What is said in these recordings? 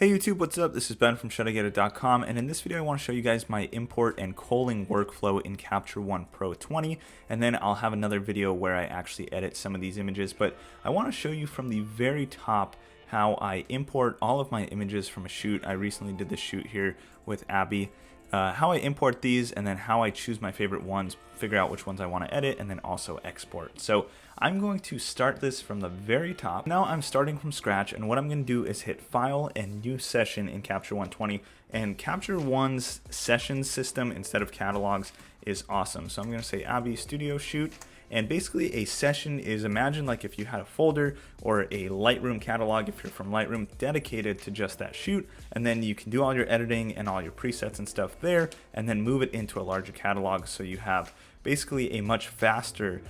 Hey YouTube, what's up? This is Ben from shouldIGetIt.com, and in this video I want to show you guys my import and culling workflow in Capture One Pro 20, and then I'll have another video where I actually edit some of these images, but I want to show you from the very top how I import all of my images from a shoot. I recently did this shoot here with Abby. How I import these, and then how I choose my favorite ones, figure out which ones I want to edit, and then also export. So I'm going to start this from the very top. Now I'm starting from scratch, and what I'm going to do is hit File and New Session in Capture One 20. And Capture One's session system instead of catalogs is awesome. So I'm going to say Abby Studio Shoot. And basically a session is, imagine like if you had a folder or a Lightroom catalog, if you're from Lightroom, dedicated to just that shoot, and then you can do all your editing and all your presets and stuff there, and then move it into a larger catalog so you have basically a much faster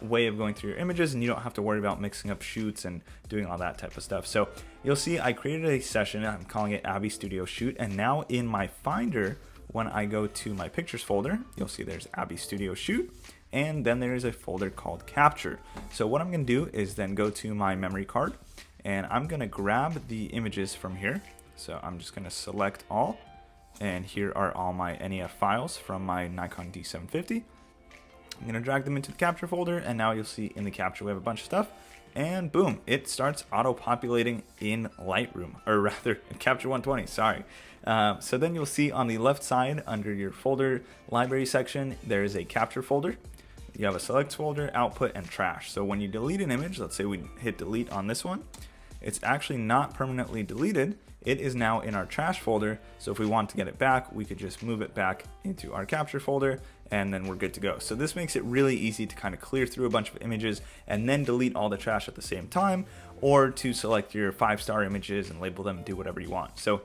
way of going through your images, and you don't have to worry about mixing up shoots and doing all that type of stuff. So you'll see I created a session, I'm calling it Abby Studio Shoot, and now in my Finder, when I go to my pictures folder, you'll see there's Abby Studio Shoot, and then there is a folder called Capture. So what I'm going to do is then go to my memory card, and I'm going to grab the images from here. So I'm just going to select all, and here are all my NEF files from my Nikon D750. I'm going to drag them into the Capture folder, and now you'll see in the Capture we have a bunch of stuff, and boom, it starts auto-populating in Lightroom, or rather in Capture 120, sorry. So then you'll see on the left side under your folder library section, there is a Capture folder. You have a select folder, output, and trash. So when you delete an image, let's say we hit delete on this one, it's actually not permanently deleted. It is now in our trash folder. So if we want to get it back, we could just move it back into our capture folder, and then we're good to go. So this makes it really easy to kind of clear through a bunch of images and then delete all the trash at the same time, or to select your 5-star images and label them and do whatever you want. So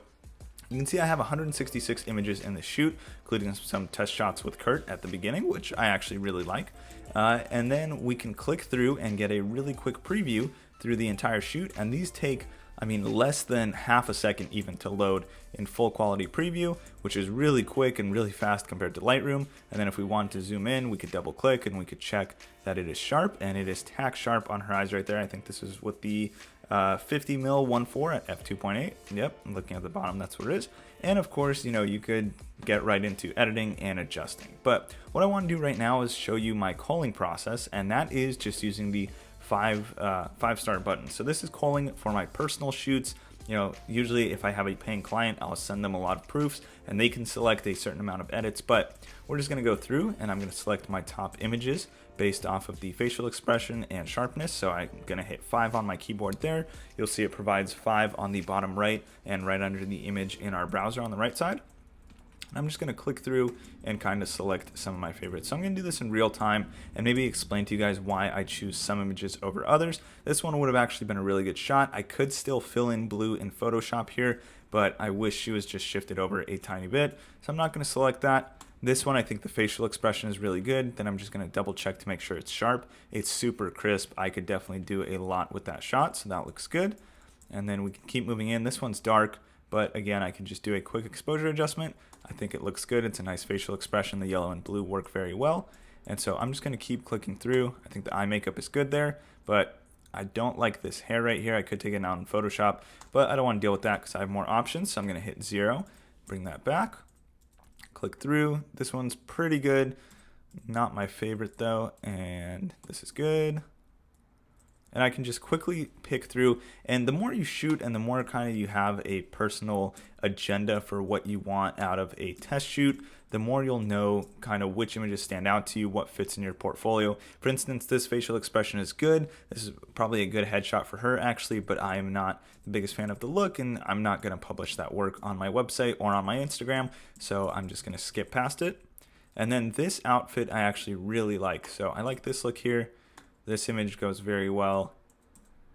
you can see I have 166 images in the shoot, including some test shots with Kurt at the beginning, which I actually really like. And then we can click through and get a really quick preview through the entire shoot. And these take, I mean, less than half a second even to load in full quality preview, which is really quick and really fast compared to Lightroom. And then if we want to zoom in, we could double click and we could check that it is sharp, and it is tack sharp on her eyes right there. I think this is with the 50 mil 1.4 at f2.8. Yep, I'm looking at the bottom, that's what it is. And of course, you know, you could get right into editing and adjusting. But what I want to do right now is show you my culling process, and that is just using the five-star button. So this is culling for my personal shoots. You know, usually if I have a paying client, I'll send them a lot of proofs and they can select a certain amount of edits, but we're just going to go through and I'm going to select my top images based off of the facial expression and sharpness. So I'm going to hit 5 on my keyboard there. You'll see it provides 5 on the bottom right and right under the image in our browser on the right side. I'm just going to click through and kind of select some of my favorites. So I'm going to do this in real time and maybe explain to you guys why I choose some images over others. This one would have actually been a really good shot. I could still fill in blue in Photoshop here, but I wish she was just shifted over a tiny bit. So I'm not going to select that. This one, I think the facial expression is really good. Then I'm just going to double check to make sure it's sharp. It's super crisp. I could definitely do a lot with that shot, so that looks good. And then we can keep moving in. This one's dark, but again, I can just do a quick exposure adjustment. I think it looks good. It's a nice facial expression. The yellow and blue work very well. And so I'm just going to keep clicking through. I think the eye makeup is good there, but I don't like this hair right here. I could take it out in Photoshop, but I don't want to deal with that because I have more options. So I'm going to hit 0, bring that back, click through. This one's pretty good. Not my favorite though. And this is good. And I can just quickly pick through, and the more you shoot and the more kind of you have a personal agenda for what you want out of a test shoot, the more you'll know kind of which images stand out to you, what fits in your portfolio. For instance, this facial expression is good. This is probably a good headshot for her actually, but I am not the biggest fan of the look, and I'm not going to publish that work on my website or on my Instagram, so I'm just going to skip past it. And then this outfit I actually really like. So I like this look here. This image goes very well,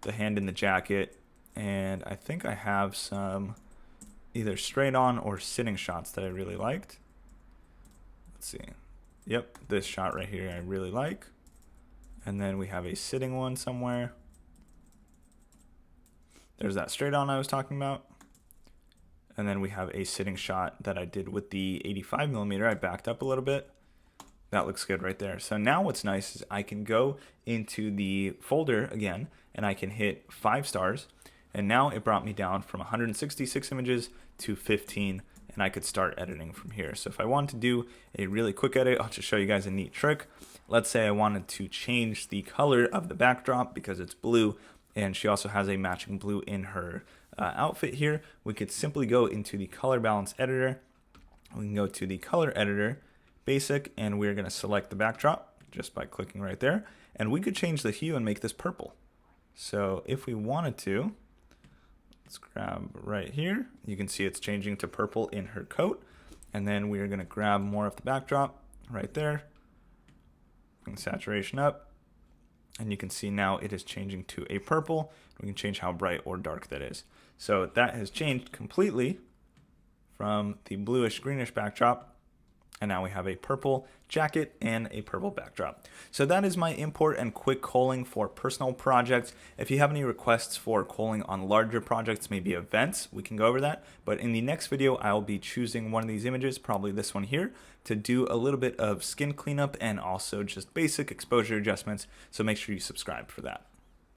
the hand in the jacket, and I think I have some either straight on or sitting shots that I really liked. Let's see. Yep, this shot right here I really like. And then we have a sitting one somewhere. There's that straight on I was talking about. And then we have a sitting shot that I did with the 85mm. I backed up a little bit. That looks good right there. So now what's nice is I can go into the folder again and I can hit 5 stars And now it brought me down from 166 images to 15, and I could start editing from here. So if I want to do a really quick edit, I'll just show you guys a neat trick. Let's say I wanted to change the color of the backdrop because it's blue, and she also has a matching blue in her outfit here. We could simply go into the color balance editor. We can go to the color editor, basic, and we're going to select the backdrop just by clicking right there. And we could change the hue and make this purple. So if we wanted to, let's grab right here. You can see it's changing to purple in her coat. And then we are going to grab more of the backdrop right there. Bring saturation up. And you can see now it is changing to a purple. We can change how bright or dark that is. So that has changed completely from the bluish greenish backdrop. And now we have a purple jacket and a purple backdrop. So that is my import and quick culling for personal projects. If you have any requests for culling on larger projects, maybe events, we can go over that. But in the next video, I'll be choosing one of these images, probably this one here, to do a little bit of skin cleanup and also just basic exposure adjustments. So make sure you subscribe for that.